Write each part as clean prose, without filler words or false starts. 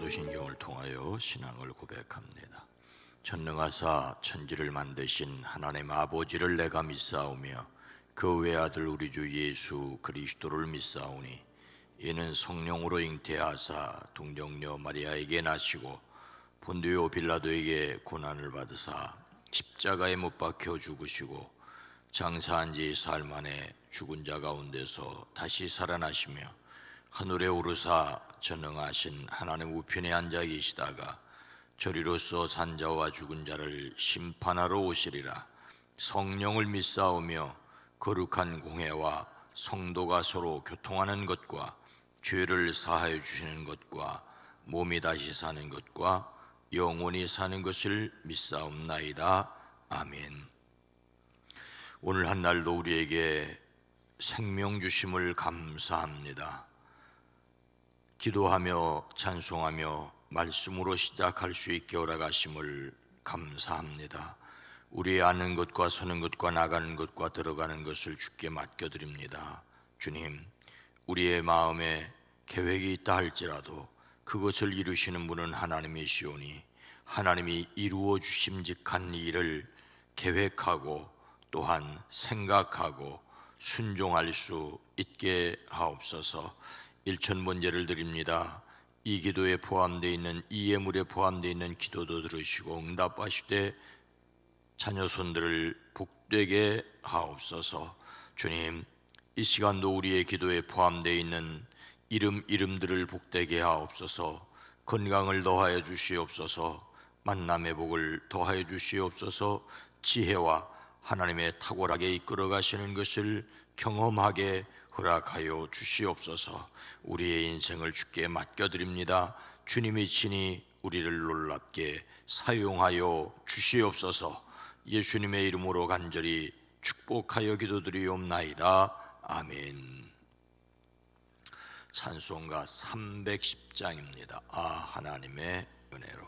사도신경을 통하여 신앙을 고백합니다. 전능하사 천지를 만드신 하나님 아버지를 내가 믿사오며 그 외아들 우리 주 예수 그리스도를 믿사오니 이는 성령으로 잉태하사 동정녀 마리아에게 나시고 본디오 빌라도에게 고난을 받으사 십자가에 못 박혀 죽으시고 장사한 지 사흘 만에 죽은 자 가운데서 다시 살아나시며 하늘에 오르사 전능하신 하나님 우편에 앉아 계시다가 저리로서 산 자와 죽은 자를 심판하러 오시리라. 성령을 믿사오며 거룩한 공회와 성도가 서로 교통하는 것과 죄를 사하여 주시는 것과 몸이 다시 사는 것과 영원히 사는 것을 믿사옵나이다. 아멘. 오늘 한날도 우리에게 생명 주심을 감사합니다. 기도하며 찬송하며 말씀으로 시작할 수 있게 허락하심을 감사합니다. 우리의 아는 것과 서는 것과 나가는 것과 들어가는 것을 주께 맡겨드립니다. 주님, 우리의 마음에 계획이 있다 할지라도 그것을 이루시는 분은 하나님이시오니 하나님이 이루어 주심직한 일을 계획하고 또한 생각하고 순종할 수 있게 하옵소서. 일천번제를 드립니다. 이 기도에 포함되어 있는 이 예물에 포함되어 있는 기도도 들으시고 응답하시되 자녀 손들을 복되게 하옵소서. 주님, 이 시간도 우리의 기도에 포함되어 있는 이름들을 복되게 하옵소서. 건강을 더하여 주시옵소서. 만남의 복을 더하여 주시옵소서. 지혜와 하나님의 탁월하게 이끌어 가시는 것을 경험하게 허락하여 주시옵소서. 우리의 인생을 주께 맡겨드립니다. 주님이 친히 우리를 놀랍게 사용하여 주시옵소서. 예수님의 이름으로 간절히 축복하여 기도드리옵나이다. 아멘. 찬송가 310장입니다. 하나님의 은혜로.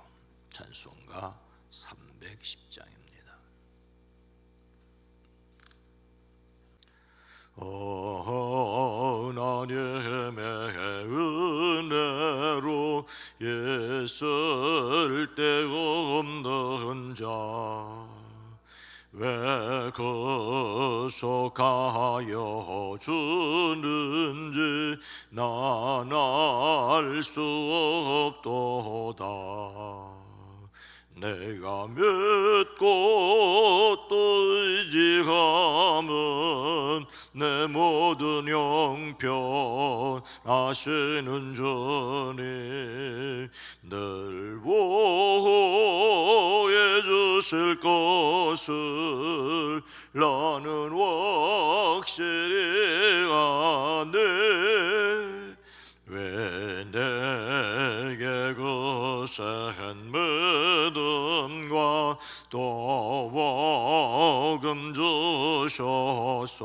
찬송가 310장입니다. 하나님의 은혜로 애쓸 데 없는 자 왜 거속하여 주는지 난 알 수 없도다. 내가 믿고 또 의지하면 내 모든 형편 아시는 주님 늘 보호해 주실 것을 나는 확실히 아네. 왜 내게 거센 믿음과 또 복음 주셔서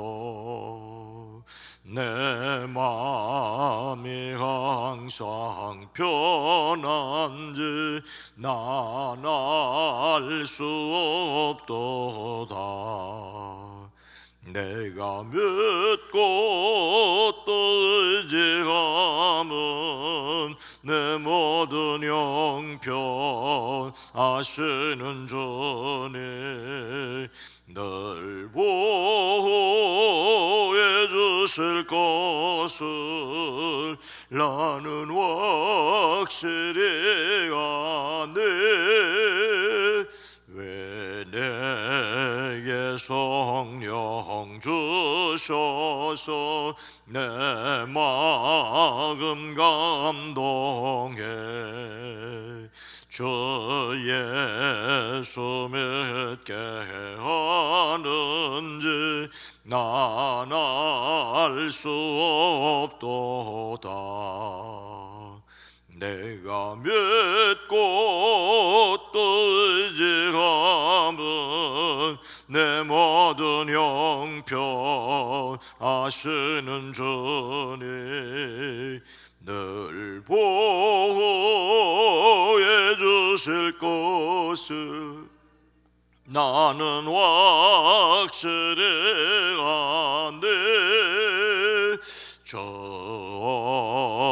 내 마음이 항상 편한지 난 알 수 없도다. 내가 믿고 또 의지하면 내 모든 형편 아시는 주님 늘 보호해 주실 것을 나는 확실히 아네. 왜 내게 성령 주셔서 내 마음 감동해 주 예수 믿게 하는지 난 알 수 없도다. 내가 믿고 또 의지하면 내 모든 형편 아시는 주님 늘 보호해 주실 것을 나는 확실히 아네. 저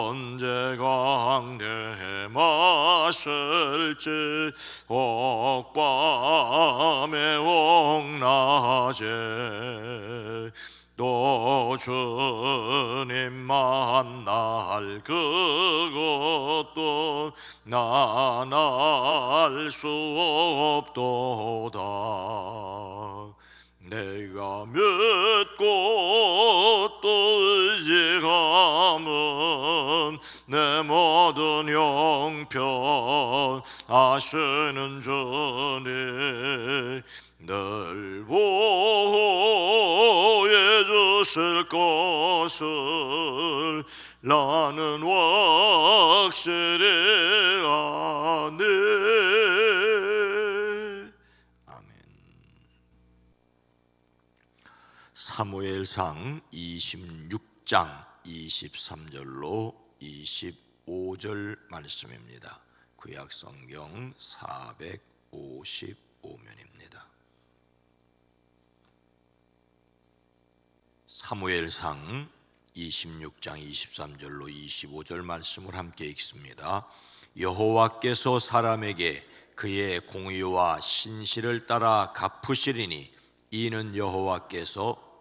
언제가 내 마음 하실지 옥밤에 옥낮에 또 주님 만날 그것도 난 알 수 없도다. 내가 믿고 또 의지함은 내 모든 형편 아시는 주님 늘 보호해 주실 것을 나는 확실히 아네. 아멘. 사무엘상 26장 23절로 25절 말씀입니다. 구약성경 455면입니다. 사무엘상 26장 23절로 25절 말씀을 함께 읽습니다. 여호와께서 사람에게 그의 공의와 신실을 따라 갚으시리니 이는 여호와께서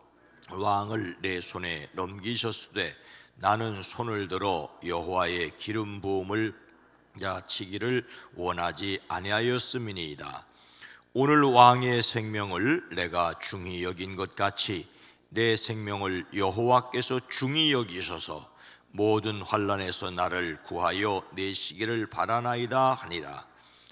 왕을 내 손에 넘기셨으되 나는 손을 들어 여호와의 기름 부음을 야치기를 원하지 아니하였음이니이다. 오늘 왕의 생명을 내가 중히 여긴 것 같이 내 생명을 여호와께서 중히 여기셔서 모든 환난에서 나를 구하여 내시기를 바라나이다 하니라.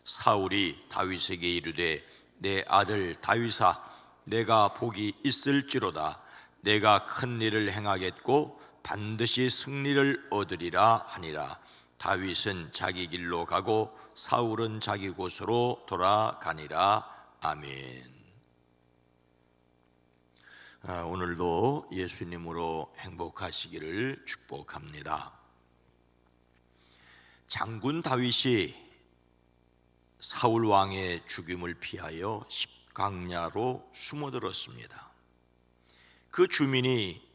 사울이 다윗에게 이르되 내 아들 다윗아 내가 복이 있을지로다. 내가 큰 일을 행하겠고 반드시 승리를 얻으리라 하니라. 다윗은 자기 길로 가고 사울은 자기 곳으로 돌아가니라. 아멘. 오늘도 예수님으로 행복하시기를 축복합니다. 장군 다윗이 사울 왕의 죽임을 피하여 십강야로 숨어들었습니다. 그 주민이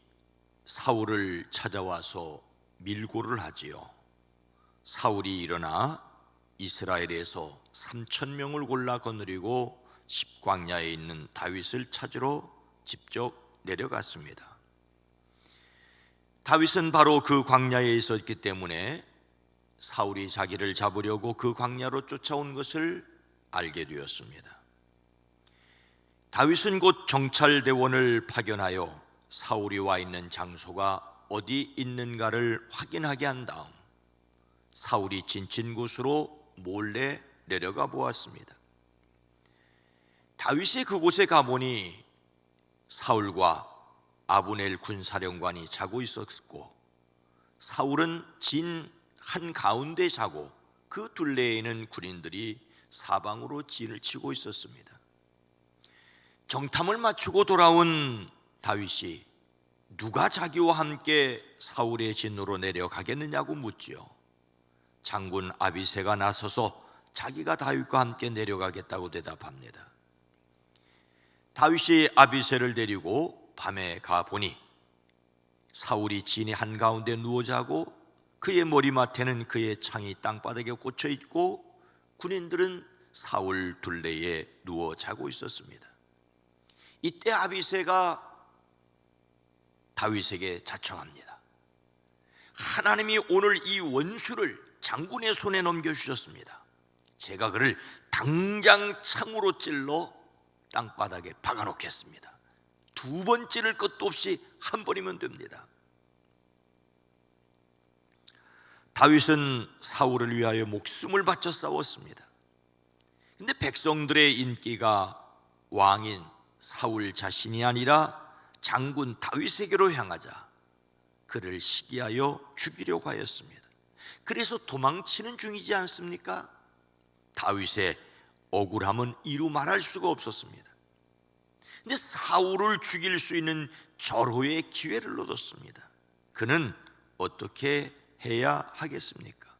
사울을 찾아와서 밀고를 하지요. 사울이 일어나 이스라엘에서 3,000명을 골라 거느리고 십광야에 있는 다윗을 찾으러 직접 내려갔습니다. 다윗은 바로 그 광야에 있었기 때문에 사울이 자기를 잡으려고 그 광야로 쫓아온 것을 알게 되었습니다. 다윗은 곧 정찰대원을 파견하여 사울이 와 있는 장소가 어디 있는가를 확인하게 한 다음 사울이 지친 곳으로 몰래 내려가 보았습니다. 다윗이 그곳에 가보니 사울과 아브넬 군사령관이 자고 있었고 사울은 진 한가운데 자고 그 둘레에는 군인들이 사방으로 진을 치고 있었습니다. 정탐을 마치고 돌아온 다윗이 누가 자기와 함께 사울의 진으로 내려가겠느냐고 묻지요. 장군 아비새가 나서서 자기가 다윗과 함께 내려가겠다고 대답합니다. 다윗이 아비새를 데리고 밤에 가보니 사울이 진의 한가운데 누워 자고 그의 머리맡에는 그의 창이 땅바닥에 꽂혀 있고 군인들은 사울 둘레에 누워 자고 있었습니다. 이때 아비새가 다윗에게 자청합니다. 하나님이 오늘 이 원수를 장군의 손에 넘겨주셨습니다. 제가 그를 당장 창으로 찔러 땅바닥에 박아놓겠습니다. 두 번 찌를 것도 없이 한 번이면 됩니다. 다윗은 사울을 위하여 목숨을 바쳐 싸웠습니다. 근데 백성들의 인기가 왕인 사울 자신이 아니라 장군 다윗에게로 향하자 그를 시기하여 죽이려고 하였습니다. 그래서 도망치는 중이지 않습니까? 다윗의 억울함은 이루 말할 수가 없었습니다. 근데 사울을 죽일 수 있는 절호의 기회를 얻었습니다. 그는 어떻게 해야 하겠습니까?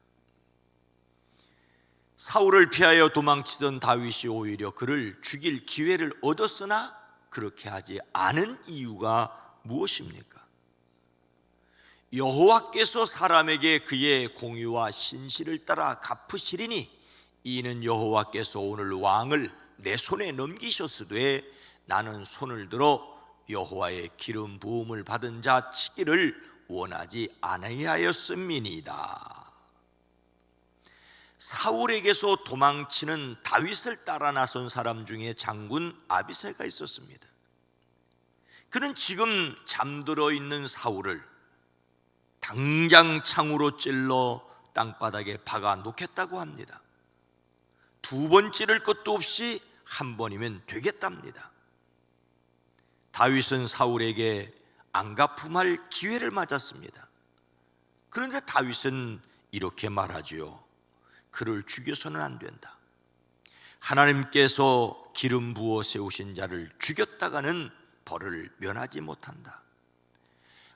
사울을 피하여 도망치던 다윗이 오히려 그를 죽일 기회를 얻었으나 그렇게 하지 않은 이유가 무엇입니까? 여호와께서 사람에게 그의 공의와 신실을 따라 갚으시리니 이는 여호와께서 오늘 왕을 내 손에 넘기셨으되 나는 손을 들어 여호와의 기름 부음을 받은 자 치기를 원하지 아니하였음이니이다. 사울에게서 도망치는 다윗을 따라 나선 사람 중에 장군 아비새가 있었습니다. 그는 지금 잠들어 있는 사울을 당장 창으로 찔러 땅바닥에 박아 놓겠다고 합니다. 두 번 찌를 것도 없이 한 번이면 되겠답니다. 다윗은 사울에게 안가품할 기회를 맞았습니다. 그런데 다윗은 이렇게 말하지요. 그를 죽여서는 안 된다. 하나님께서 기름 부어 세우신 자를 죽였다가는 벌을 면하지 못한다.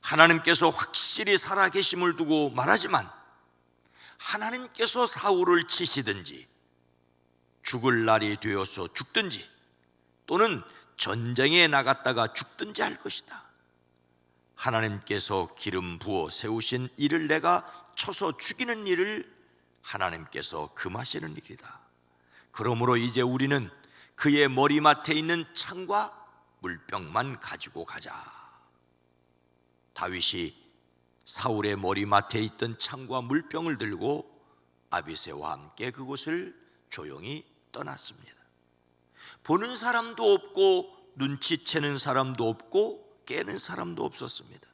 하나님께서 확실히 살아계심을 두고 말하지만 하나님께서 사울을 치시든지 죽을 날이 되어서 죽든지 또는 전쟁에 나갔다가 죽든지 할 것이다. 하나님께서 기름 부어 세우신 이를 내가 쳐서 죽이는 일을 하나님께서 금하시는 일이다. 그러므로 이제 우리는 그의 머리맡에 있는 창과 물병만 가지고 가자. 다윗이 사울의 머리맡에 있던 창과 물병을 들고 아비새와 함께 그곳을 조용히 떠났습니다. 보는 사람도 없고 눈치채는 사람도 없고 깨는 사람도 없었습니다.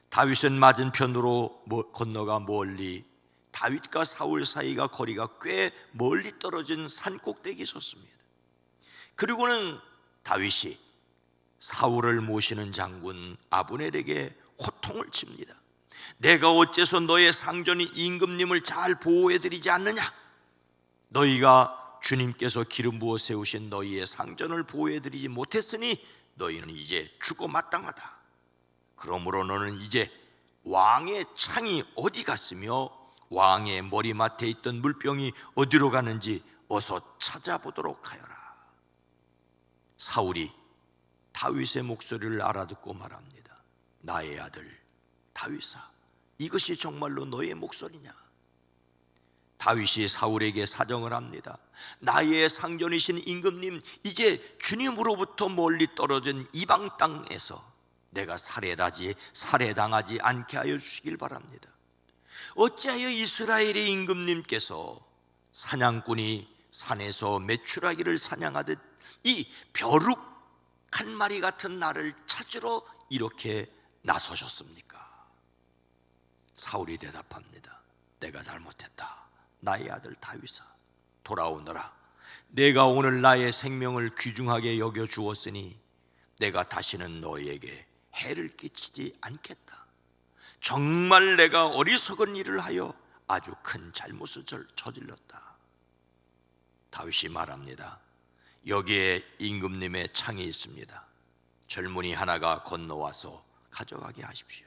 다윗은 맞은편으로 건너가 멀리 다윗과 사울 사이가 거리가 꽤 멀리 떨어진 산꼭대기에 섰습니다. 그리고는 다윗이 사울을 모시는 장군 아브넬에게 호통을 칩니다. 내가 어째서 너의 상전인 임금님을 잘 보호해드리지 않느냐? 너희가 주님께서 기름 부어 세우신 너희의 상전을 보호해드리지 못했으니 너희는 이제 죽어 마땅하다. 그러므로 너는 이제 왕의 창이 어디 갔으며 왕의 머리맡에 있던 물병이 어디로 가는지 어서 찾아보도록 하여라. 사울이 다윗의 목소리를 알아듣고 말합니다. 나의 아들 다윗아, 이것이 정말로 너의 목소리냐? 다윗이 사울에게 사정을 합니다. 나의 상전이신 임금님, 이제 주님으로부터 멀리 떨어진 이방 땅에서 내가 살해당하지 않게 하여 주시길 바랍니다. 어찌하여 이스라엘의 임금님께서 사냥꾼이 산에서 메추라기를 사냥하듯 이 벼룩 한 마리 같은 나를 찾으러 이렇게 나서셨습니까? 사울이 대답합니다. 내가 잘못했다. 나의 아들 다윗아, 돌아오너라. 내가 오늘 나의 생명을 귀중하게 여겨 주었으니 내가 다시는 너희에게 해를 끼치지 않겠다. 정말 내가 어리석은 일을 하여 아주 큰 잘못을 저질렀다. 다윗이 말합니다. 여기에 임금님의 창이 있습니다. 젊은이 하나가 건너와서 가져가게 하십시오.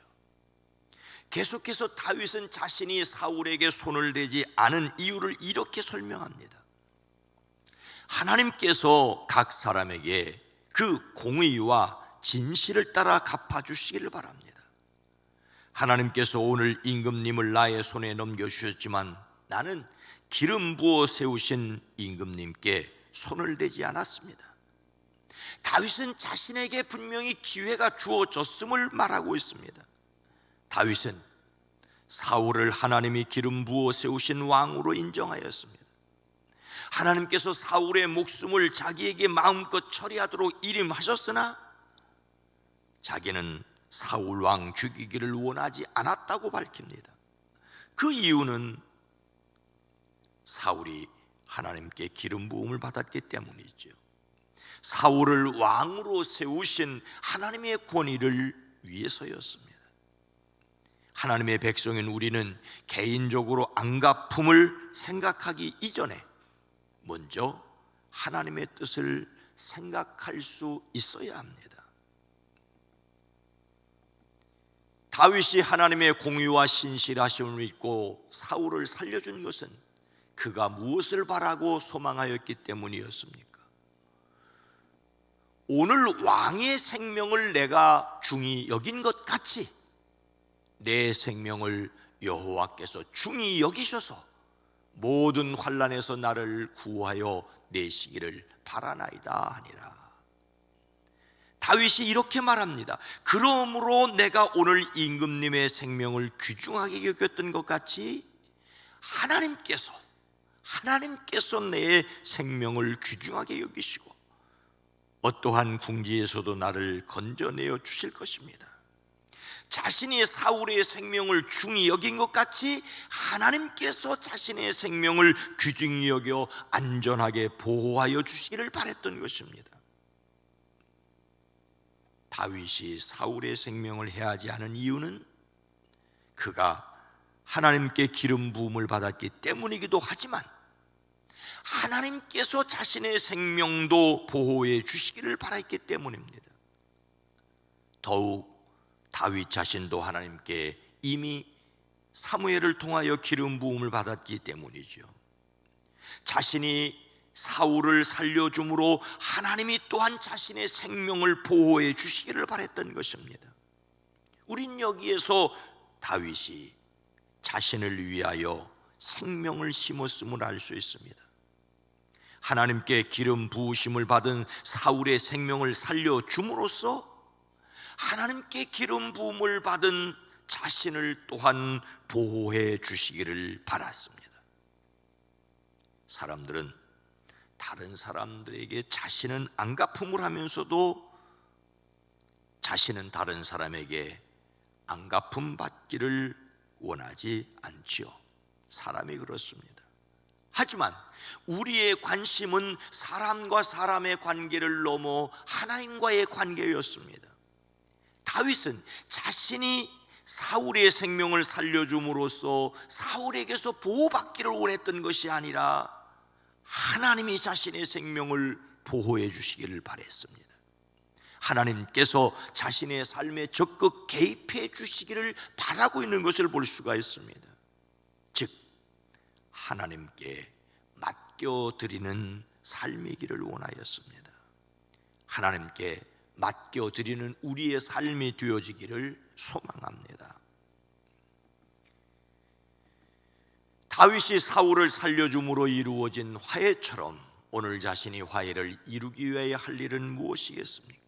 계속해서 다윗은 자신이 사울에게 손을 대지 않은 이유를 이렇게 설명합니다. 하나님께서 각 사람에게 그 공의와 진실을 따라 갚아주시기를 바랍니다. 하나님께서 오늘 임금님을 나의 손에 넘겨주셨지만 나는 기름 부어 세우신 임금님께 손을 대지 않았습니다. 다윗은 자신에게 분명히 기회가 주어졌음을 말하고 있습니다. 다윗은 사울을 하나님이 기름 부어 세우신 왕으로 인정하였습니다. 하나님께서 사울의 목숨을 자기에게 마음껏 처리하도록 일임하셨으나 자기는 사울 왕 죽이기를 원하지 않았다고 밝힙니다. 그 이유는 사울이 하나님께 기름 부음을 받았기 때문이죠. 사울을 왕으로 세우신 하나님의 권위를 위해서였습니다. 하나님의 백성인 우리는 개인적으로 안갚음을 생각하기 이전에 먼저 하나님의 뜻을 생각할 수 있어야 합니다. 다윗이 하나님의 공의와 신실하심을 믿고 사울을 살려준 것은 그가 무엇을 바라고 소망하였기 때문이었습니까? 오늘 왕의 생명을 내가 중히 여긴 것 같이 내 생명을 여호와께서 중히 여기셔서 모든 환난에서 나를 구하여 내시기를 바라나이다 하니라. 다윗이 이렇게 말합니다. 그러므로 내가 오늘 임금님의 생명을 귀중하게 여겼던 것 같이 하나님께서 내 생명을 귀중하게 여기시고 어떠한 궁지에서도 나를 건져내어 주실 것입니다. 자신이 사울의 생명을 중히 여긴 것 같이 하나님께서 자신의 생명을 귀중히 여겨 안전하게 보호하여 주시기를 바랬던 것입니다. 다윗이 사울의 생명을 해하지 않은 이유는 그가 하나님께 기름 부음을 받았기 때문이기도 하지만 하나님께서 자신의 생명도 보호해 주시기를 바랐기 때문입니다. 더욱 다윗 자신도 하나님께 이미 사무엘을 통하여 기름 부음을 받았기 때문이죠. 자신이 사울을 살려줌으로 하나님이 또한 자신의 생명을 보호해 주시기를 바랬던 것입니다. 우린 여기에서 다윗이 자신을 위하여 생명을 심었음을 알 수 있습니다. 하나님께 기름 부으심을 받은 사울의 생명을 살려줌으로써 하나님께 기름 부음을 받은 자신을 또한 보호해 주시기를 바랐습니다. 사람들은 다른 사람들에게 자신은 안갚음을 하면서도 자신은 다른 사람에게 안갚음 받기를 원하지 않지요. 사람이 그렇습니다. 하지만 우리의 관심은 사람과 사람의 관계를 넘어 하나님과의 관계였습니다. 다윗은 자신이 사울의 생명을 살려줌으로써 사울에게서 보호받기를 원했던 것이 아니라 하나님이 자신의 생명을 보호해 주시기를 바랬습니다. 하나님께서 자신의 삶에 적극 개입해 주시기를 바라고 있는 것을 볼 수가 있습니다. 즉 하나님께 맡겨드리는 삶이기를 원하였습니다. 하나님께 맡겨드리는 우리의 삶이 되어지기를 소망합니다. 다윗이 사울을 살려줌으로 이루어진 화해처럼 오늘 자신이 화해를 이루기 위하여 할 일은 무엇이겠습니까?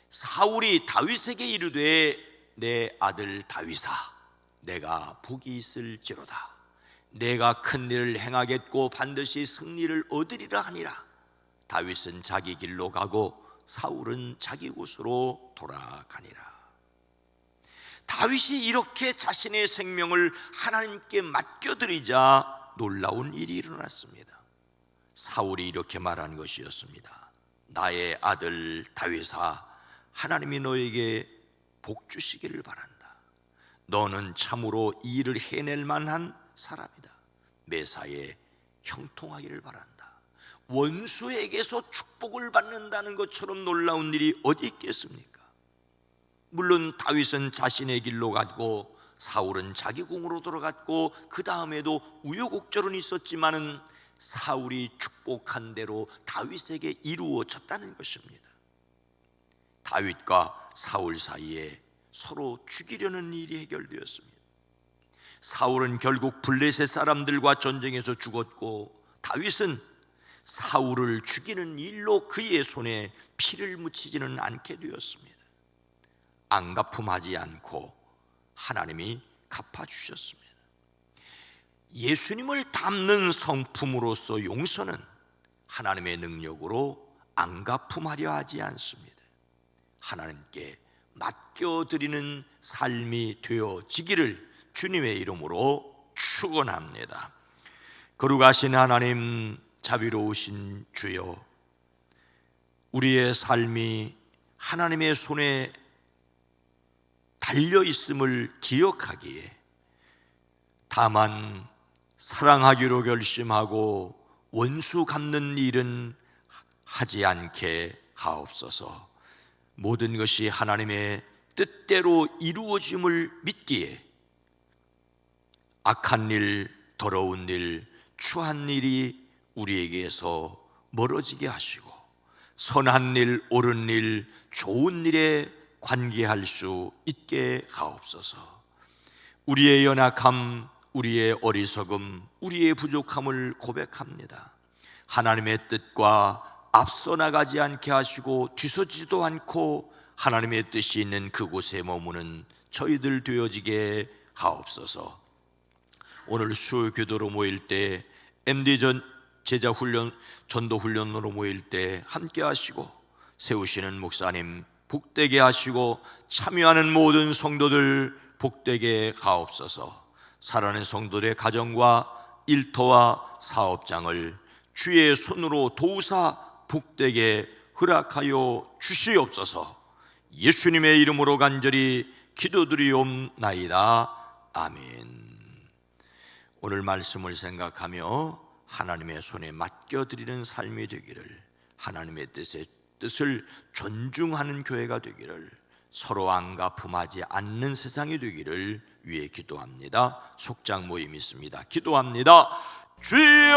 사울이 다윗에게 이르되 내 아들 다윗아 내가 복이 있을지로다. 내가 큰 일을 행하겠고 반드시 승리를 얻으리라 하니라. 다윗은 자기 길로 가고 사울은 자기 곳으로 돌아가니라. 다윗이 이렇게 자신의 생명을 하나님께 맡겨드리자 놀라운 일이 일어났습니다. 사울이 이렇게 말한 것이었습니다. 나의 아들 다윗아 하나님이 너에게 복 주시기를 바란다. 너는 참으로 이 일을 해낼 만한 사람이다. 매사에 형통하기를 바란다. 원수에게서 축복을 받는다는 것처럼 놀라운 일이 어디 있겠습니까? 물론 다윗은 자신의 길로 갔고 사울은 자기 궁으로 돌아갔고 그 다음에도 우여곡절은 있었지만은 사울이 축복한 대로 다윗에게 이루어졌다는 것입니다. 다윗과 사울 사이에 서로 죽이려는 일이 해결되었습니다. 사울은 결국 블레셋 사람들과 전쟁에서 죽었고 다윗은 사울을 죽이는 일로 그의 손에 피를 묻히지는 않게 되었습니다. 안갚음하지 않고 하나님이 갚아주셨습니다. 예수님을 닮는 성품으로서 용서는 하나님의 능력으로 안갚음하려 하지 않습니다. 하나님께 맡겨드리는 삶이 되어지기를 주님의 이름으로 축원합니다. 거룩하신 하나님, 자비로우신 주여, 우리의 삶이 하나님의 손에 달려있음을 기억하기에 다만 사랑하기로 결심하고 원수 갚는 일은 하지 않게 하옵소서. 모든 것이 하나님의 뜻대로 이루어짐을 믿기에 악한 일, 더러운 일, 추한 일이 우리에게서 멀어지게 하시고 선한 일, 옳은 일, 좋은 일에 관계할 수 있게 하옵소서. 우리의 연약함, 우리의 어리석음, 우리의 부족함을 고백합니다. 하나님의 뜻과 앞서 나가지 않게 하시고 뒤서지도 않고 하나님의 뜻이 있는 그곳에 머무는 저희들 되어지게 하옵소서. 오늘 수요기도로 모일 때, MD 제자훈련, 전도훈련으로 모일 때 함께 하시고 세우시는 목사님 복되게 하시고 참여하는 모든 성도들 복되게 하옵소서. 살아가는 성도들의 가정과 일터와 사업장을 주의 손으로 도우사 복되게 허락하여 주시옵소서. 예수님의 이름으로 간절히 기도드리옵나이다. 아멘. 오늘 말씀을 생각하며 하나님의 손에 맡겨드리는 삶이 되기를, 하나님의 뜻을 존중하는 교회가 되기를, 서로 안가품하지 않는 세상이 되기를 위해 기도합니다. 속장 모임 있습니다. 기도합니다. 주여